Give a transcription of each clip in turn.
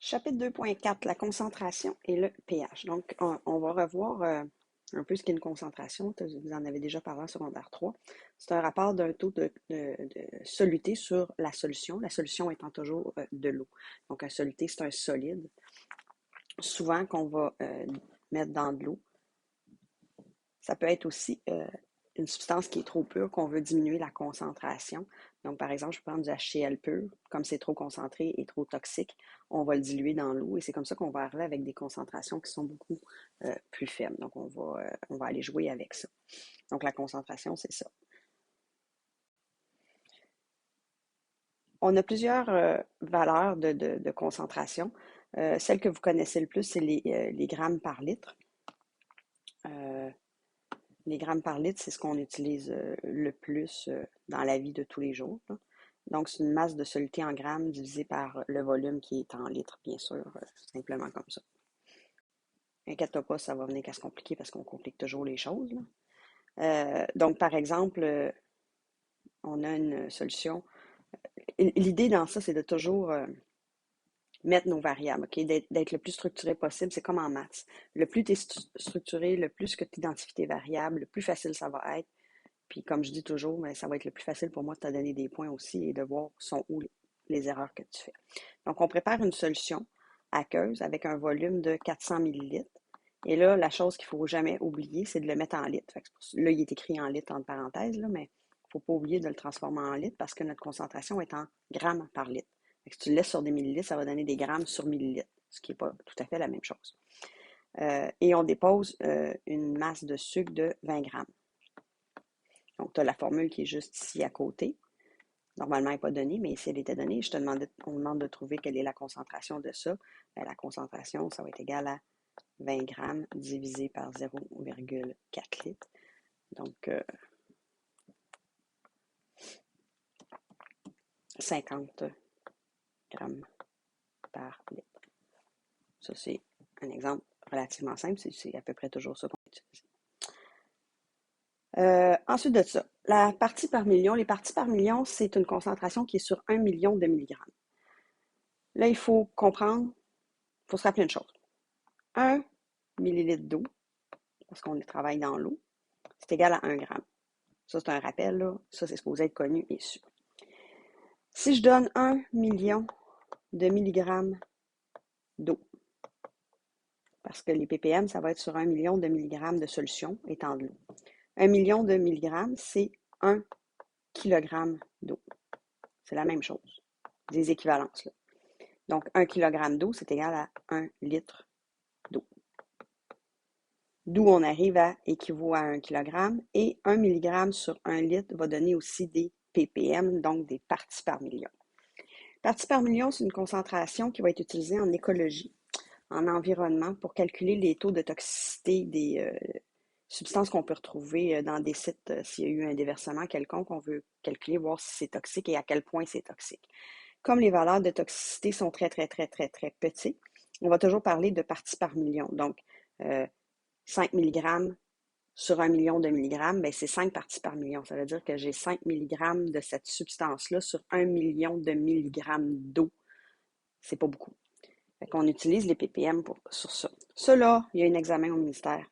Chapitre 2.4, la concentration et le pH. Donc, on va revoir un peu ce qu'est une concentration. Vous en avez déjà parlé en secondaire 3. C'est un rapport d'un taux de soluté sur la solution étant toujours de l'eau. Donc, un soluté, c'est un solide, souvent qu'on va mettre dans de l'eau. Ça peut être aussi une substance qui est trop pure, qu'on veut diminuer la concentration. Donc, par exemple, je peux prendre du HCl pur, comme c'est trop concentré et trop toxique, on va le diluer dans l'eau et c'est comme ça qu'on va arriver avec des concentrations qui sont beaucoup plus faibles. Donc, on va aller jouer avec ça. Donc, la concentration, c'est ça. On a plusieurs valeurs de concentration. Celle que vous connaissez le plus, c'est les grammes par litre. Les grammes par litre, c'est ce qu'on utilise le plus dans la vie de tous les jours, là. Donc, c'est une masse de soluté en grammes divisée par le volume qui est en litres, bien sûr, simplement comme ça. Inquiète-toi pas, ça va venir qu'à se compliquer parce qu'on complique toujours les choses, là. Donc, par exemple, on a une solution. L'idée dans ça, c'est de toujours mettre nos variables, OK? D'être le plus structuré possible. C'est comme en maths. Le plus tu es structuré, le plus que tu identifies tes variables, le plus facile ça va être. Puis comme je dis toujours, mais ça va être le plus facile pour moi de te donner des points aussi et de voir sont où les erreurs que tu fais. Donc, on prépare une solution aqueuse avec un volume de 400 millilitres. Et là, la chose qu'il ne faut jamais oublier, c'est de le mettre en litres. Là, il est écrit en litres entre parenthèses, là, mais il ne faut pas oublier de le transformer en litres parce que notre concentration est en grammes par litre. Si tu le laisses sur des millilitres, ça va donner des grammes sur millilitres, ce qui n'est pas tout à fait la même chose. Et on dépose une masse de sucre de 20 grammes. Donc, tu as la formule qui est juste ici à côté. Normalement, elle n'est pas donnée, mais si elle était donnée, on demande de trouver quelle est la concentration de ça. Bien, la concentration, ça va être égal à 20 grammes divisé par 0,4 litres. Donc, 50 grammes par litre. Ça, c'est un exemple relativement simple. C'est à peu près toujours ça qu'on utilise. Ensuite de ça, la partie par million. Les parties par million, c'est une concentration qui est sur 1 million de milligrammes. Là, il faut comprendre, il faut se rappeler une chose. 1 millilitre d'eau, parce qu'on travaille dans l'eau, c'est égal à 1 gramme. Ça, c'est un rappel, là. Ça, c'est supposé être connu et su. Si je donne 1 million de milligrammes d'eau, parce que les ppm, ça va être sur 1 million de milligrammes de solution étant de l'eau. 1 million de milligrammes, c'est 1 kilogramme d'eau. C'est la même chose. Des équivalences, là. Donc, 1 kg d'eau, c'est égal à 1 litre d'eau. D'où on arrive à équivaut à 1 kg. Et 1 mg sur 1 litre va donner aussi des ppm, donc des parties par million. Parties par million, c'est une concentration qui va être utilisée en écologie, en environnement, pour calculer les taux de toxicité des substances qu'on peut retrouver dans des sites. S'il y a eu un déversement quelconque, on veut calculer, voir si c'est toxique et à quel point c'est toxique. Comme les valeurs de toxicité sont très, très, très, très, très petites, on va toujours parler de parties par million. Donc, 5 mg sur 1 million de milligrammes, ben c'est 5 parties par million. Ça veut dire que j'ai 5 mg de cette substance-là sur 1 million de milligrammes d'eau. C'est pas beaucoup. Fait qu'on utilise les ppm sur ça. Ça, là, il y a un examen au ministère.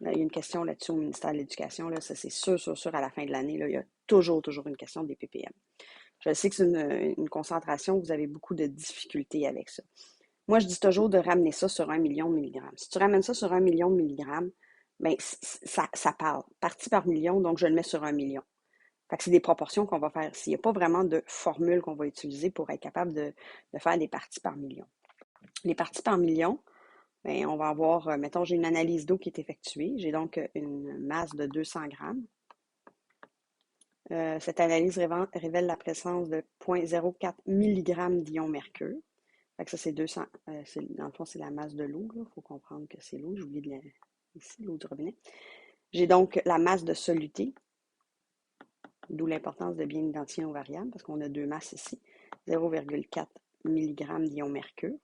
Là, il y a une question là-dessus au ministère de l'Éducation. Là, ça, c'est sûr, à la fin de l'année, là, il y a toujours une question des ppm. Je sais que c'est une concentration, vous avez beaucoup de difficultés avec ça. Moi, je dis toujours de ramener ça sur 1 million de milligrammes. Si tu ramènes ça sur 1 million de milligrammes, bien, ça parle. Partie par million, donc je le mets sur 1 million. Fait que c'est des proportions qu'on va faire. S'il n'y a pas vraiment de formule qu'on va utiliser pour être capable de faire des parties par million. Les parties par million, bien, on va avoir, mettons, j'ai une analyse d'eau qui est effectuée. J'ai donc une masse de 200 grammes. Cette analyse révèle la présence de 0,04 mg d'ion mercure. Fait que ça, c'est 200. Dans le fond, c'est la masse de l'eau. Il faut comprendre que c'est l'eau. J'ai oublié ici, l'eau du robinet. J'ai donc la masse de soluté, d'où l'importance de bien identifier nos variables, parce qu'on a deux masses ici. 0,4 mg d'ion mercure.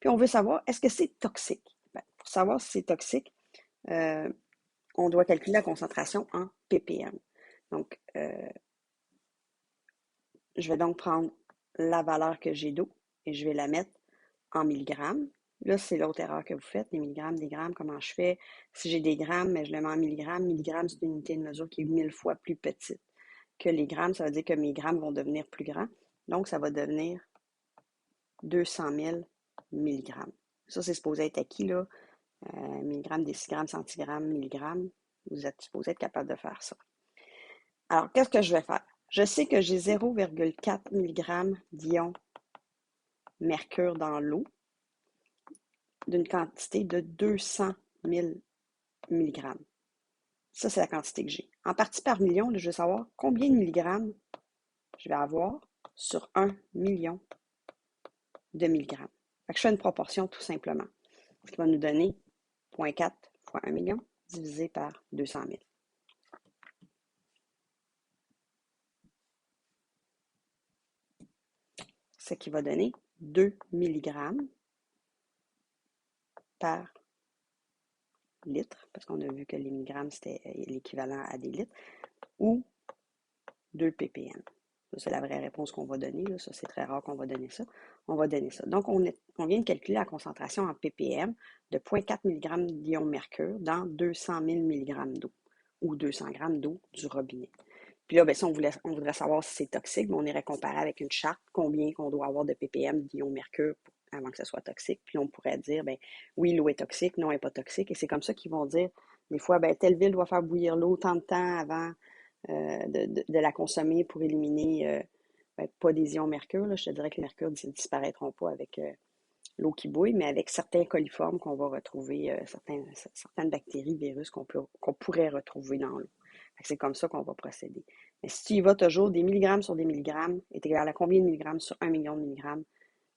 Puis on veut savoir, est-ce que c'est toxique? Bien, pour savoir si c'est toxique, on doit calculer la concentration en ppm. Donc, je vais donc prendre la valeur que j'ai d'eau et je vais la mettre en milligrammes. Là, c'est l'autre erreur que vous faites, les milligrammes, des grammes, comment je fais? Si j'ai des grammes, mais je le mets en milligrammes. Milligrammes, c'est une unité de mesure qui est 1000 fois plus petite que les grammes. Ça veut dire que mes grammes vont devenir plus grands. Donc, ça va devenir 200 000 milligrammes. Ça, c'est supposé être acquis, là. Milligrammes, décigrammes, centigrammes, milligrammes. Vous êtes supposé être capable de faire ça. Alors, qu'est-ce que je vais faire? Je sais que j'ai 0,4 mg d'ion mercure dans l'eau d'une quantité de 200 000 mg. Ça, c'est la quantité que j'ai. En partie par million, là, je veux savoir combien de milligrammes je vais avoir sur 1 million de milligrammes. Fait que je fais une proportion tout simplement. Ce qui va nous donner 0,4 fois 1 million divisé par 200 000. Ce qui va donner 2 mg par litre, parce qu'on a vu que les milligrammes, c'était l'équivalent à des litres, ou 2 ppm. Ça, c'est la vraie réponse qu'on va donner. Là. Ça, c'est très rare qu'on va donner ça. On va donner ça. Donc, on vient de calculer la concentration en ppm de 0,4 mg d'ion mercure dans 200 000 mg d'eau ou 200 g d'eau du robinet. Puis là, bien, si on voudrait savoir si c'est toxique, mais on irait comparer avec une charte combien qu'on doit avoir de ppm d'ion mercure avant que ce soit toxique. Puis on pourrait dire, ben oui, l'eau est toxique, non, elle n'est pas toxique. Et c'est comme ça qu'ils vont dire, des fois, ben telle ville doit faire bouillir l'eau tant de temps avant de la consommer pour éliminer, ben, pas des ions mercure. Là. Je te dirais que les mercures ne disparaîtront pas avec l'eau qui bouille, mais avec certains coliformes qu'on va retrouver, certaines bactéries, virus qu'on pourrait retrouver dans l'eau. C'est comme ça qu'on va procéder. Mais si tu y vas toujours, des milligrammes sur des milligrammes est égal à combien de milligrammes sur 1 million de milligrammes?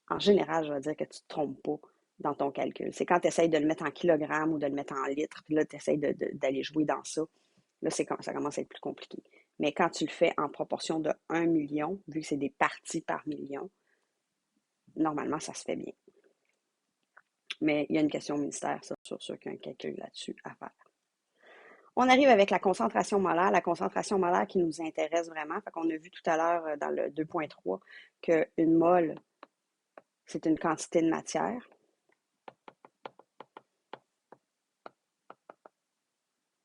En général, je vais dire que tu ne te trompes pas dans ton calcul. C'est quand tu essayes de le mettre en kilogrammes ou de le mettre en litres, puis là, tu essayes d'aller jouer dans ça. Là, ça commence à être plus compliqué. Mais quand tu le fais en proportion de 1 million, vu que c'est des parties par million, normalement, ça se fait bien. Mais il y a une question mystère sur ceux qui ont un calcul là-dessus à faire. On arrive avec la concentration molaire qui nous intéresse vraiment. Fait qu'on a vu tout à l'heure dans le 2.3 qu'une mole, c'est une quantité de matière.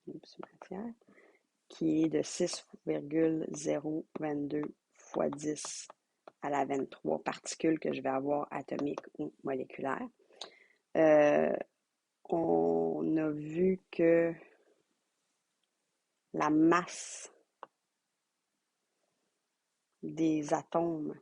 Matière qui est de 6,022 fois 10 à la 23 particules que je vais avoir atomiques ou moléculaires. On a vu que la masse des atomes,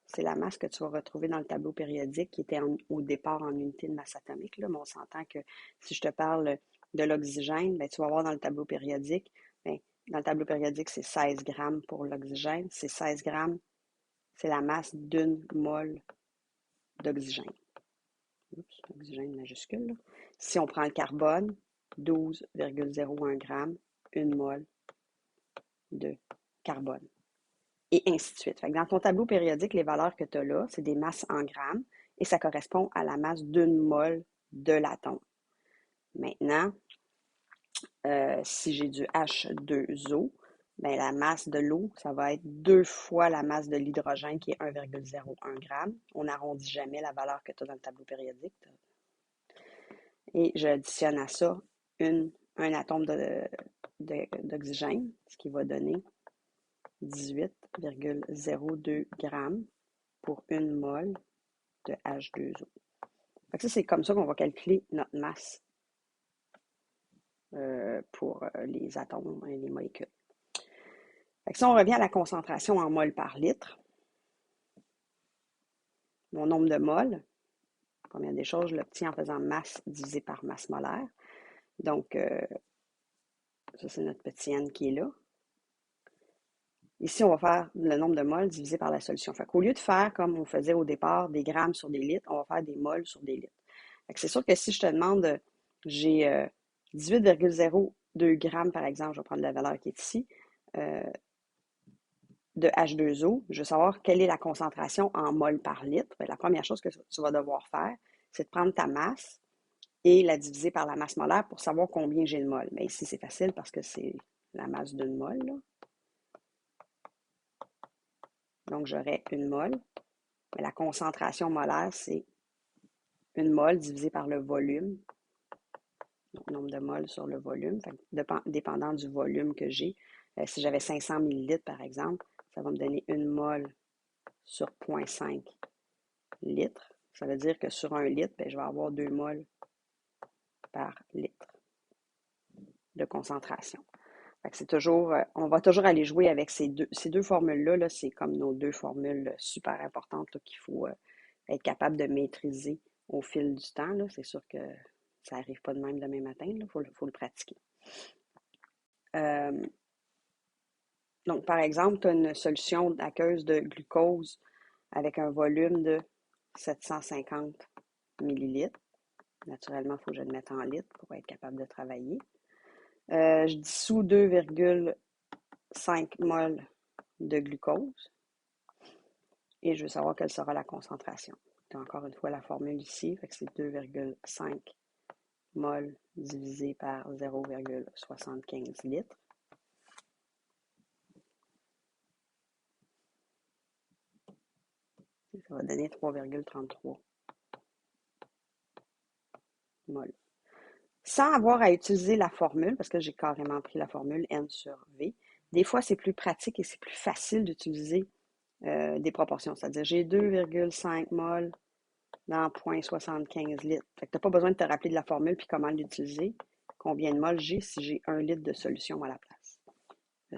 c'est la masse que tu vas retrouver dans le tableau périodique qui était au départ en unité de masse atomique. Là, mais on s'entend que si je te parle de l'oxygène, ben, tu vas voir dans le tableau périodique, ben, dans le tableau périodique, c'est 16 grammes pour l'oxygène. C'est 16 grammes, c'est la masse d'une mole d'oxygène. Oups, oxygène majuscule. Là. Si on prend le carbone, 12,01 grammes, une mole de carbone. Et ainsi de suite. Fait que dans ton tableau périodique, les valeurs que tu as là, c'est des masses en grammes et ça correspond à la masse d'une mole de l'atome. Maintenant, si j'ai du H2O, ben la masse de l'eau, ça va être 2 fois la masse de l'hydrogène qui est 1,01 g. On n'arrondit jamais la valeur que tu as dans le tableau périodique. Et j'additionne à ça un atome d'oxygène, ce qui va donner 18,02 g pour une mole de H2O. Fait que ça, c'est comme ça qu'on va calculer notre masse pour les atomes et les molécules. Fait que si on revient à la concentration en mol par litre, mon nombre de moles, première des choses, je l'obtiens en faisant masse divisé par masse molaire. Donc, ça, c'est notre petit n qui est là. Ici, on va faire le nombre de moles divisé par la solution. Fait qu'au lieu de faire comme on faisait au départ, des grammes sur des litres, on va faire des moles sur des litres. Fait que c'est sûr que si je te demande, j'ai 18,02 grammes, par exemple, je vais prendre la valeur qui est ici, de H2O, je veux savoir quelle est la concentration en moles par litre. Bien, la première chose que tu vas devoir faire, c'est de prendre ta masse et la diviser par la masse molaire pour savoir combien j'ai de moles. Mais ici, c'est facile parce que c'est la masse d'une mole, là. Donc, j'aurai une mole. Mais la concentration molaire, c'est une mole divisé par le volume, donc nombre de moles sur le volume, fait dépendant du volume que j'ai. Si j'avais 500 millilitres, par exemple, ça va me donner une mole sur 0,5 litres. Ça veut dire que sur 1 litre, ben, je vais avoir 2 moles par litre de concentration. C'est toujours, on va toujours aller jouer avec ces deux formules-là. Là, c'est comme nos deux formules super importantes qu'il faut être capable de maîtriser au fil du temps. Là. C'est sûr que ça n'arrive pas de même demain matin. Il faut le pratiquer. Donc, par exemple, tu as une solution aqueuse de glucose avec un volume de 750 millilitres. Naturellement, il faut que je le mette en litres pour être capable de travailler. Je dissous 2,5 moles de glucose et je veux savoir quelle sera la concentration. Encore une fois, la formule ici, fait que c'est 2,5 moles divisé par 0,75 litres. Ça va donner 3,33 moles. Sans avoir à utiliser la formule, parce que j'ai carrément pris la formule N sur V, des fois c'est plus pratique et c'est plus facile d'utiliser des proportions. C'est-à-dire j'ai 2,5 moles dans 0,75 litres. Fait que tu n'as pas besoin de te rappeler de la formule puis comment l'utiliser. Combien de moles j'ai si j'ai 1 litre de solution à la place.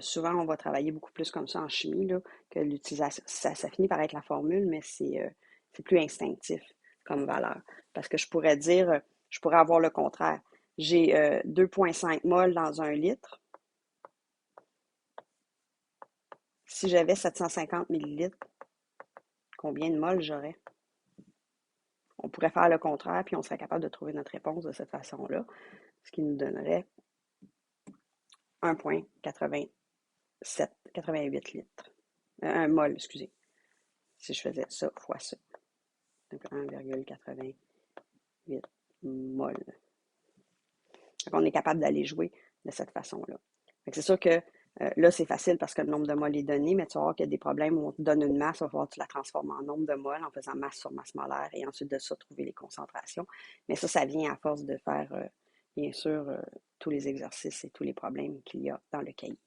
Souvent, on va travailler beaucoup plus comme ça en chimie là, que l'utilisation. Ça finit par être la formule, mais c'est plus instinctif comme valeur. Parce que je pourrais avoir le contraire. J'ai 2,5 moles dans 1 litre. Si j'avais 750 millilitres, combien de moles j'aurais? On pourrait faire le contraire, puis on serait capable de trouver notre réponse de cette façon-là, ce qui nous donnerait 1,88 litres. Un mol, excusez. Si je faisais ça fois ça. Donc 1,88 mol. Donc on est capable d'aller jouer de cette façon-là. C'est sûr que là, c'est facile parce que le nombre de moles est donné, mais tu vas voir qu'il y a des problèmes où on te donne une masse, il va falloir que tu la transformes en nombre de moles en faisant masse sur masse molaire et ensuite de ça, trouver les concentrations. Mais ça vient à force de faire, bien sûr, tous les exercices et tous les problèmes qu'il y a dans le cahier.